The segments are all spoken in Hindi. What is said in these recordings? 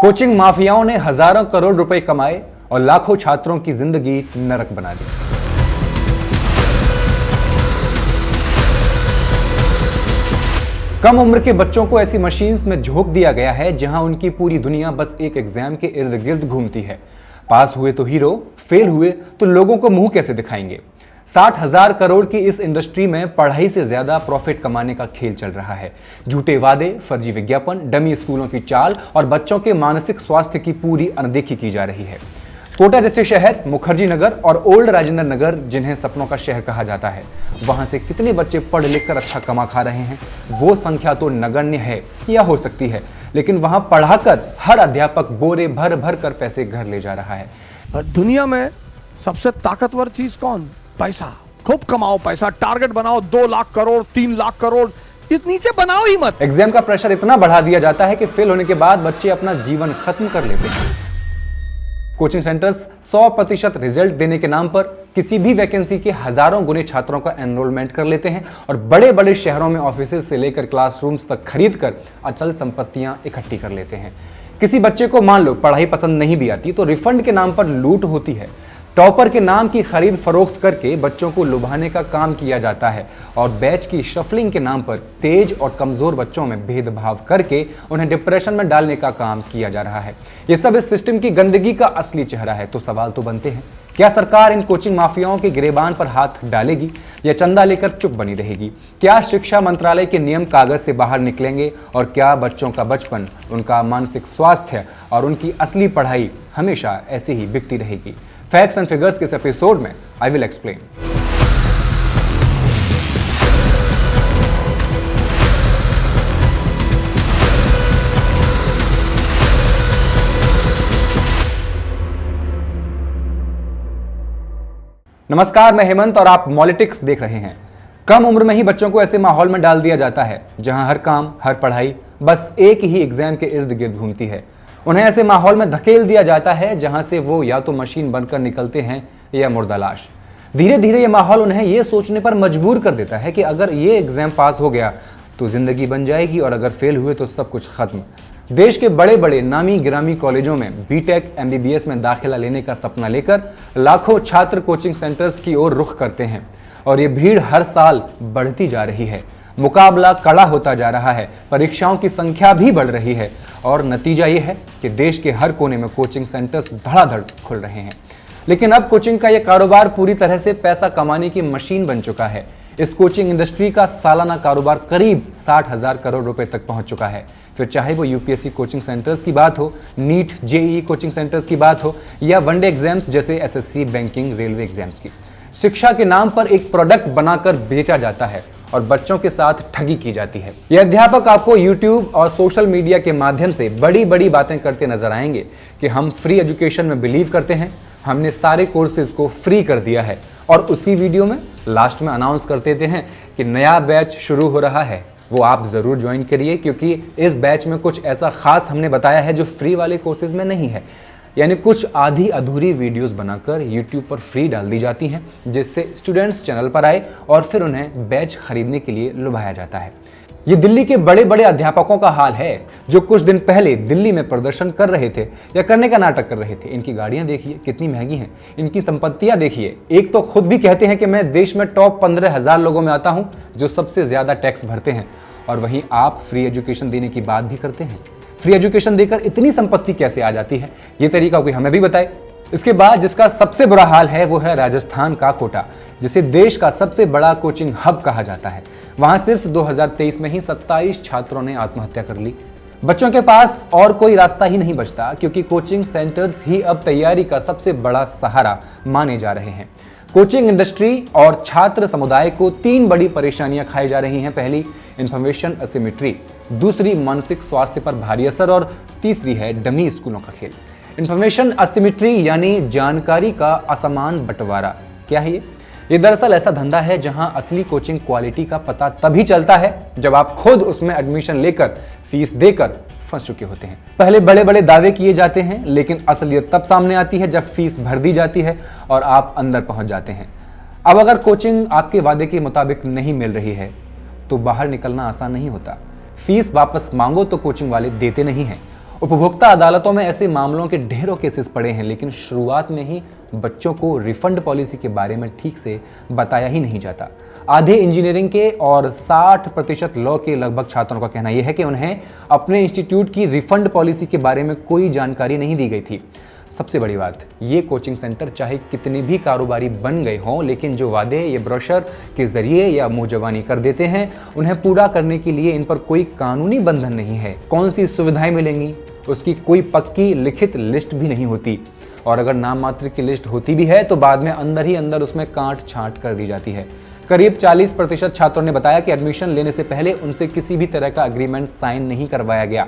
कोचिंग माफियाओं ने हजारों करोड़ रुपए कमाए और लाखों छात्रों की जिंदगी नरक बना दी। कम उम्र के बच्चों को ऐसी मशीन्स में झोंक दिया गया है जहां उनकी पूरी दुनिया बस एक एग्जाम के इर्द गिर्द घूमती है। पास हुए तो हीरो, फेल हुए तो लोगों को मुंह कैसे दिखाएंगे। 60,000 करोड़ की इस इंडस्ट्री में पढ़ाई से ज्यादा प्रॉफिट कमाने का खेल चल रहा है। झूठे वादे, फर्जी विज्ञापन, डमी स्कूलों की चाल और बच्चों के मानसिक स्वास्थ्य की पूरी अनदेखी की जा रही है। कोटा जैसे शहर, मुखर्जी नगर और ओल्ड राजेंद्र नगर, जिन्हें सपनों का शहर कहा जाता है, वहां से कितने बच्चे पढ़ लिख कर अच्छा कमा खा रहे हैं वो संख्या तो नगण्य है या हो सकती है, लेकिन वहां पढ़ाकर हर अध्यापक बोरे भर भर कर पैसे घर ले जा रहा है। दुनिया में सबसे ताकतवर चीज कौन? पैसा। खूब कमाओ पैसा, टारगेट बनाओ 2 लाख करोड़, 3 लाख करोड़, इस नीचे बनाओ ही मत। एग्जाम का प्रेशर इतना बढ़ा दिया जाता है कि फेल होने के बाद बच्चे अपना जीवन खत्म कर लेते हैं। कोचिंग सेंटर्स 100% रिजल्ट देने के नाम पर किसी भी वैकेंसी के हजारों गुने छात्रों का एनरोलमेंट कर लेते हैं और बड़े बड़े शहरों में ऑफिसेज से लेकर क्लासरूम्स तक खरीद कर अचल संपत्तियां इकट्ठी कर लेते हैं। किसी बच्चे को मान लो पढ़ाई पसंद नहीं भी आती तो रिफंड के नाम पर लूट होती है। टॉपर के नाम की खरीद फरोख्त करके बच्चों को लुभाने का काम किया जाता है और बैच की शफलिंग के नाम पर तेज और कमजोर बच्चों में भेदभाव करके उन्हें डिप्रेशन में डालने का काम किया जा रहा है। ये सब इस सिस्टम की गंदगी का असली चेहरा है। तो सवाल तो बनते हैं, क्या सरकार इन कोचिंग माफियाओं के गिरेबान पर हाथ डालेगी या चंदा लेकर चुप बनी रहेगी? क्या शिक्षा मंत्रालय के नियम कागज से बाहर निकलेंगे और क्या बच्चों का बचपन, उनका मानसिक स्वास्थ्य और उनकी असली पढ़ाई हमेशा ऐसे ही बिकती रहेगी? फैक्ट्स एंड फिगर्स के इस एपिसोड में आई विल एक्सप्लेन। नमस्कार, मैं हेमंत और आप मॉलिटिक्स देख रहे हैं। कम उम्र में ही बच्चों को ऐसे माहौल में डाल दिया जाता है जहां हर काम, हर पढ़ाई बस एक ही एग्जाम के इर्द गिर्द घूमती है। उन्हें ऐसे माहौल में धकेल दिया जाता है जहां से वो या तो मशीन बनकर निकलते हैं या मुर्दा लाश। धीरे धीरे ये माहौल उन्हें ये सोचने पर मजबूर कर देता है कि अगर ये एग्जाम पास हो गया तो जिंदगी बन जाएगी और अगर फेल हुए तो सब कुछ खत्म। देश के बड़े बड़े नामी गिरामी कॉलेजों में बीटेक, एमबीबीएस में दाखिला लेने का सपना लेकर लाखों छात्र कोचिंग सेंटर्स की ओर रुख करते हैं और ये भीड़ हर साल बढ़ती जा रही है। मुकाबला कड़ा होता जा रहा है, परीक्षाओं की संख्या भी बढ़ रही है और नतीजा ये है कि देश के हर कोने में कोचिंग सेंटर्स धड़ाधड़ खुल रहे हैं। लेकिन अब कोचिंग का यह कारोबार पूरी तरह से पैसा कमाने की मशीन बन चुका है। इस कोचिंग इंडस्ट्री का सालाना कारोबार करीब 60,000 करोड़ रुपए तक पहुंच चुका है। फिर चाहे वो यूपीएससी कोचिंग सेंटर्स की बात हो, नीट, जेईई कोचिंग सेंटर्स की बात हो या वनडे एग्जाम्स जैसे एसएससी, बैंकिंग, रेलवे एग्जाम्स की। शिक्षा के नाम पर एक प्रोडक्ट बनाकर बेचा जाता है और बच्चों के साथ ठगी की जाती है। ये अध्यापक आपको यूट्यूब और सोशल मीडिया के माध्यम से बड़ी बड़ी बातें करते नजर आएंगे कि हम फ्री एजुकेशन में बिलीव करते हैं, हमने सारे कोर्सेज को फ्री कर दिया है, और उसी वीडियो में लास्ट में अनाउंस कर देते हैं कि नया बैच शुरू हो रहा है, वो आप जरूर ज्वाइन करिए क्योंकि इस बैच में कुछ ऐसा खास हमने बताया है जो फ्री वाले कोर्सेज में नहीं है। यानी कुछ आधी अधूरी वीडियोस बनाकर YouTube पर फ्री डाल दी जाती हैं जिससे स्टूडेंट्स चैनल पर आए और फिर उन्हें बैच खरीदने के लिए लुभाया जाता है। ये दिल्ली के बड़े बड़े अध्यापकों का हाल है जो कुछ दिन पहले दिल्ली में प्रदर्शन कर रहे थे या करने का नाटक कर रहे थे। इनकी गाड़ियां देखिए कितनी महंगी हैं, इनकी संपत्तियां देखिए। एक तो खुद भी कहते हैं कि मैं देश में टॉप 15,000 लोगों में आता हूं जो सबसे ज्यादा टैक्स भरते हैं, और वहीं आप फ्री एजुकेशन देने की बात भी करते हैं। फ्री एजुकेशन देकर इतनी संपत्ति कैसे आ जाती है, ये तरीका कोई हमें भी बताए। इसके बाद जिसका सबसे बुरा हाल है वो है राजस्थान का कोटा, जिसे देश का सबसे बड़ा कोचिंग हब कहा जाता है। वहां सिर्फ 2023 में ही 27 छात्रों ने आत्महत्या कर ली। बच्चों के पास और कोई रास्ता ही नहीं बचता क्योंकि कोचिंग सेंटर्स ही अब तैयारी का सबसे बड़ा सहारा माने जा रहे हैं। कोचिंग इंडस्ट्री और छात्र समुदाय को 3 बड़ी परेशानियां खाई जा रही हैं। पहली, इंफॉर्मेशन असिमेट्री, दूसरी, मानसिक स्वास्थ्य पर भारी असर और तीसरी है डमी स्कूलों का खेल। इंफॉर्मेशन असिमेट्री यानी जानकारी का असमान बंटवारा। क्या है ये दरअसल ऐसा धंधा है जहां असली कोचिंग क्वालिटी का पता तभी चलता है जब आप खुद उसमें एडमिशन लेकर फीस देकर फंस चुके होते हैं। पहले बड़े बड़े दावे किए जाते हैं लेकिन असलियत तब सामने आती है जब फीस भर दी जाती है और आप अंदर पहुंच जाते हैं। अब अगर कोचिंग आपके वादे के मुताबिक नहीं मिल रही है तो बाहर निकलना आसान नहीं होता। फीस वापस मांगो तो कोचिंग वाले देते नहीं हैं उपभोक्ता अदालतों में ऐसे मामलों के ढेरों केसेस पड़े हैं, लेकिन शुरुआत में ही बच्चों को रिफंड पॉलिसी के बारे में ठीक से बताया ही नहीं जाता। आधे इंजीनियरिंग के और 60% लॉ के लगभग छात्रों का कहना यह है कि उन्हें अपने इंस्टीट्यूट की रिफंड पॉलिसी के बारे में कोई जानकारी नहीं दी गई थी। सबसे बड़ी बात, ये कोचिंग सेंटर चाहे कितने भी कारोबारी बन गए हों, लेकिन जो वादे ये ब्रोशर के जरिए या मुंह जवानी कर देते हैं, उन्हें पूरा करने के लिए इन पर कोई कानूनी बंधन नहीं है। कौन सी सुविधाएं मिलेंगी, उसकी कोई पक्की लिखित लिस्ट भी नहीं होती, और अगर नाम मात्र की लिस्ट होती भी है तो बाद में अंदर ही अंदर उसमें काट छांट कर दी जाती है। करीब 40% छात्रों ने बताया कि एडमिशन लेने से पहले उनसे किसी भी तरह का एग्रीमेंट साइन नहीं करवाया गया।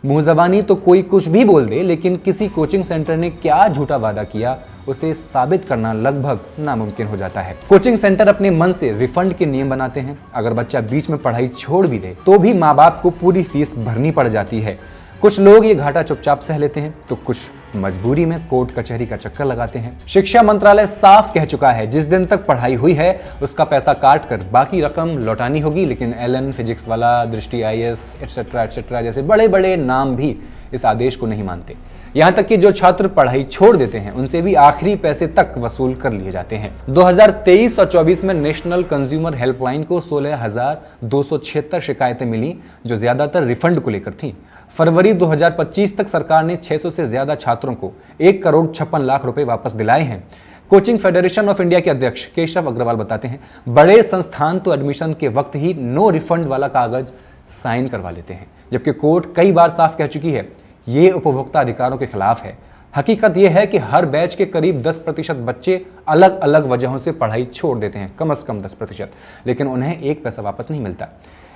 मुंह ज़बानी तो कोई कुछ भी बोल दे, लेकिन किसी कोचिंग सेंटर ने क्या झूठा वादा किया उसे साबित करना लगभग नामुमकिन हो जाता है। कोचिंग सेंटर अपने मन से रिफंड के नियम बनाते हैं। अगर बच्चा बीच में पढ़ाई छोड़ भी दे तो भी माँ बाप को पूरी फीस भरनी पड़ जाती है। कुछ लोग ये घाटा चुपचाप सह लेते हैं तो कुछ मजबूरी में कोर्ट कचहरी का चक्कर लगाते हैं। शिक्षा मंत्रालय साफ कह चुका है, जिस दिन तक पढ़ाई हुई है उसका पैसा काट कर बाकी रकम लौटानी होगी, लेकिन एलन फिजिक्स वाला, दृष्टि IAS एटसेट्रा जैसे बड़े बड़े नाम भी इस आदेश को नहीं मानते। यहाँ तक कि जो छात्र पढ़ाई छोड़ देते हैं उनसे भी आखिरी पैसे तक वसूल कर लिए जाते हैं। 2023 और 24 में नेशनल कंज्यूमर हेल्पलाइन को 16,276 शिकायतें मिली, जो ज्यादातर रिफंड को लेकर थी। फरवरी 2025 तक सरकार ने 600 से ज्यादा छात्रों को 1,56,00,000 रुपए वापस दिलाए हैं। कोचिंग फेडरेशन ऑफ इंडिया के अध्यक्ष केशव अग्रवाल बताते हैं, बड़े संस्थान तो एडमिशन के वक्त ही नो रिफंड वाला कागज साइन करवा लेते हैं, जबकि कोर्ट कई बार साफ कह चुकी है ये उपभोक्ता अधिकारों के खिलाफ है। हकीकत यह है कि हर बैच के करीब 10% बच्चे अलग अलग वजहों से पढ़ाई छोड़ देते हैं, कम से कम 10%, लेकिन उन्हें एक पैसा वापस नहीं मिलता।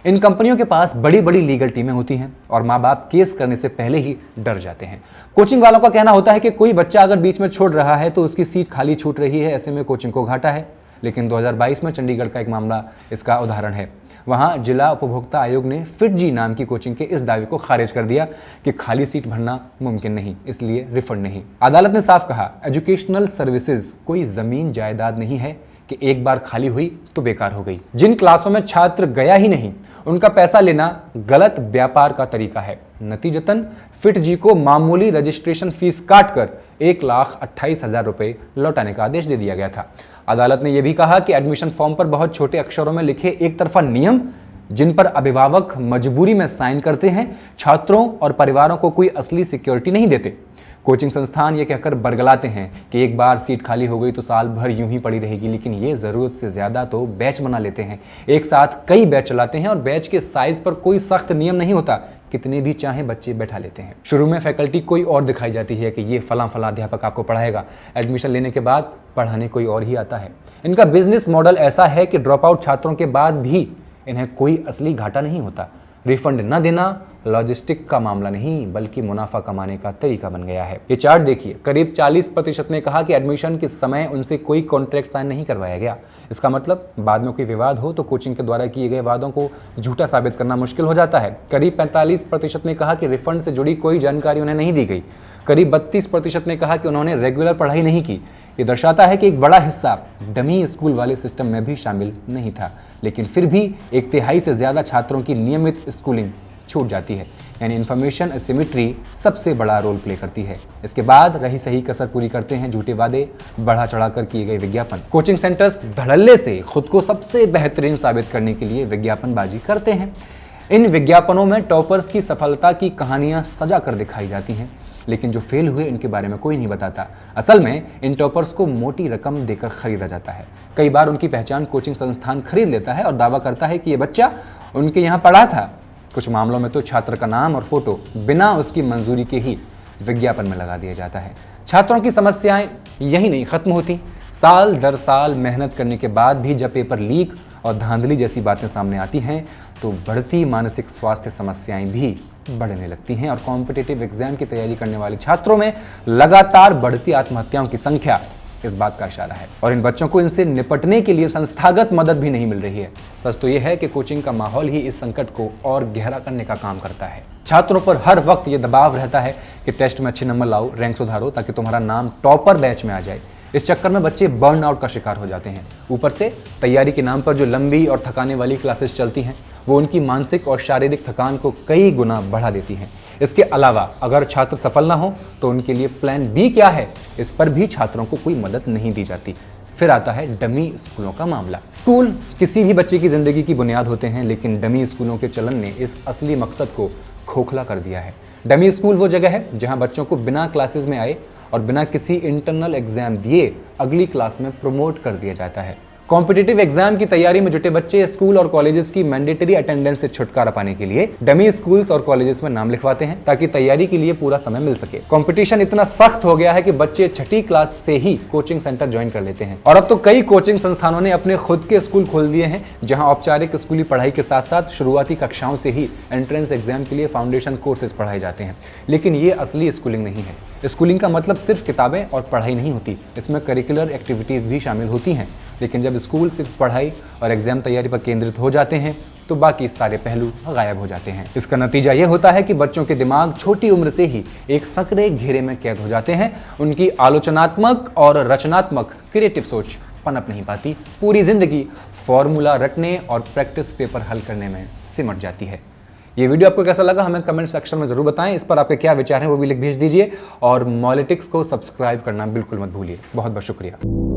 इन कंपनियों के पास बड़ी बड़ी लीगल टीमें होती हैं और माँ बाप केस करने से पहले ही डर जाते हैं। कोचिंग वालों का कहना होता है कि कोई बच्चा अगर बीच में छोड़ रहा है तो उसकी सीट खाली छूट रही है, ऐसे में कोचिंग को घाटा है। लेकिन 2022 में चंडीगढ़ का एक मामला इसका उदाहरण है। वहां जिला उपभोक्ता आयोग ने फिटजी नाम की कोचिंग के इस दावे को खारिज कर दिया कि खाली सीट भरना मुमकिन नहीं, इसलिए रिफंड नहीं। अदालत ने साफ कहा, एजुकेशनल सर्विसेज कोई जमीन जायदाद नहीं है कि एक बार खाली हुई तो बेकार हो गई। जिन क्लासों में छात्र गया ही नहीं उनका पैसा लेना गलत व्यापार का तरीका है। नतीजतन फिटजी को मामूली रजिस्ट्रेशन फीस काटकर 1,28,000 रुपए लौटाने का आदेश दे दिया गया था। अदालत ने यह भी कहा कि एडमिशन फॉर्म पर बहुत छोटे अक्षरों में लिखे एक तरफा नियम, जिन पर अभिभावक मजबूरी में साइन करते हैं, छात्रों और परिवारों को कोई असली सिक्योरिटी नहीं देते। कोचिंग संस्थान ये कहकर बरगलाते हैं कि एक बार सीट खाली हो गई तो साल भर यूं ही पड़ी रहेगी, लेकिन ये ज़रूरत से ज़्यादा तो बैच बना लेते हैं। एक साथ कई बैच चलाते हैं और बैच के साइज पर कोई सख्त नियम नहीं होता, कितने भी चाहे बच्चे बैठा लेते हैं। शुरू में फैकल्टी कोई और दिखाई जाती है कि ये फला अध्यापक आपको पढ़ाएगा, एडमिशन लेने के बाद पढ़ाने कोई और ही आता है। इनका बिजनेस मॉडल ऐसा है कि ड्रॉप आउट छात्रों के बाद भी इन्हें कोई असली घाटा नहीं होता। रिफंड न देना लॉजिस्टिक का मामला नहीं बल्कि मुनाफा कमाने का तरीका बन गया है। ये चार्ट देखिए, करीब 40% ने कहा कि एडमिशन के समय उनसे कोई कॉन्ट्रैक्ट साइन नहीं करवाया गया। इसका मतलब बाद में कोई विवाद हो तो कोचिंग के द्वारा किए गए वादों को झूठा साबित करना मुश्किल हो जाता है। करीब 45% ने कहा कि रिफंड से जुड़ी कोई जानकारी उन्हें नहीं दी गई। करीब 32% ने कहा कि उन्होंने रेगुलर पढ़ाई नहीं की। ये दर्शाता है कि एक बड़ा हिस्सा डमी स्कूल वाले सिस्टम में भी शामिल नहीं था, लेकिन फिर भी 1/3 से ज़्यादा छात्रों की नियमित स्कूलिंग छूट जाती है। यानी इन्फॉर्मेशन एसिमेट्री सबसे बड़ा रोल प्ले करती है। इसके बाद रही सही कसर पूरी करते हैं झूठे वादे, बढ़ा चढ़ाकर किए गए विज्ञापन। कोचिंग सेंटर्स धड़ल्ले से खुद को सबसे बेहतरीन साबित करने के लिए विज्ञापनबाजी करते हैं। इन विज्ञापनों में टॉपर्स की सफलता की कहानियां सजा कर दिखाई जाती हैं, लेकिन जो फेल हुए इनके बारे में कोई नहीं बताता। असल में इन टॉपर्स को मोटी रकम देकर खरीदा जाता है। कई बार उनकी पहचान कोचिंग संस्थान खरीद लेता है और दावा करता है कि ये बच्चा उनके यहाँ पढ़ा था। कुछ मामलों में तो छात्र का नाम और फोटो बिना उसकी मंजूरी के ही विज्ञापन में लगा दिया जाता है। छात्रों की समस्याएं यही नहीं खत्म होती। साल दर साल मेहनत करने के बाद भी जब पेपर लीक और धांधली जैसी बातें सामने आती हैं तो बढ़ती मानसिक स्वास्थ्य समस्याएं भी बढ़ने लगती हैं और कॉम्पिटिटिव एग्जाम की तैयारी करने वाले छात्रों में लगातार बढ़ती आत्महत्याओं की संख्या इस बात का इशारा है। और इन बच्चों को इनसे निपटने के लिए संस्थागत मदद भी नहीं मिल रही है। सच तो यह है कि कोचिंग का माहौल ही इस संकट को और गहरा करने का काम करता है। छात्रों पर हर वक्त ये दबाव रहता है कि टेस्ट में अच्छे नंबर लाओ, रैंक सुधारो ताकि तुम्हारा नाम टॉपर बैच में आ जाए। इस चक्कर में बच्चे बर्नआउट का शिकार हो जाते हैं। ऊपर से तैयारी के नाम पर जो लंबी और थकाने वाली क्लासेस चलती हैं वो उनकी मानसिक और शारीरिक थकान को कई गुना बढ़ा देती हैं। इसके अलावा अगर छात्र सफल ना हो तो उनके लिए प्लान बी क्या है, इस पर भी छात्रों को कोई मदद नहीं दी जाती। फिर आता है डमी स्कूलों का मामला। स्कूल किसी भी बच्चे की जिंदगी की बुनियाद होते हैं, लेकिन डमी स्कूलों के चलन ने इस असली मकसद को खोखला कर दिया है। डमी स्कूल वो जगह है जहां बच्चों को बिना क्लासेस में आए और बिना किसी इंटरनल एग्जाम दिए अगली क्लास में प्रमोट कर दिया जाता है। कॉम्पिटिटिव एग्जाम की तैयारी में जुटे बच्चे स्कूल और कॉलेजेस की मैंडेटरी अटेंडेंस से छुटकारा पाने के लिए डमी स्कूल्स और कॉलेजेस में नाम लिखवाते हैं ताकि तैयारी के लिए पूरा समय मिल सके। कंपटीशन इतना सख्त हो गया है कि बच्चे छठी क्लास से ही कोचिंग सेंटर ज्वाइन कर लेते हैं और अब तो कई कोचिंग संस्थानों ने अपने खुद के स्कूल खोल दिए हैं जहां औपचारिक स्कूली पढ़ाई के साथ साथ शुरुआती कक्षाओं से ही एंट्रेंस एग्जाम के लिए फाउंडेशन कोर्सेज पढ़ाए जाते हैं। लेकिन ये असली स्कूलिंग नहीं है। स्कूलिंग का मतलब सिर्फ किताबें और पढ़ाई नहीं होती, इसमें करिकुलर एक्टिविटीज भी शामिल होती हैं। लेकिन जब स्कूल सिर्फ पढ़ाई और एग्जाम तैयारी पर केंद्रित हो जाते हैं तो बाकी सारे पहलू गायब हो जाते हैं। इसका नतीजा यह होता है कि बच्चों के दिमाग छोटी उम्र से ही एक संकरे घेरे में कैद हो जाते हैं। उनकी आलोचनात्मक और रचनात्मक क्रिएटिव सोच पनप नहीं पाती। पूरी जिंदगी फॉर्मूला रटने और प्रैक्टिस पेपर हल करने में सिमट जाती है। ये वीडियो आपको कैसा लगा हमें कमेंट सेक्शन में जरूर बताएं। इस पर आपके क्या विचार हैं वो भी लिख भेज दीजिए और मॉलिटिक्स को सब्सक्राइब करना बिल्कुल मत भूलिए। बहुत बहुत शुक्रिया।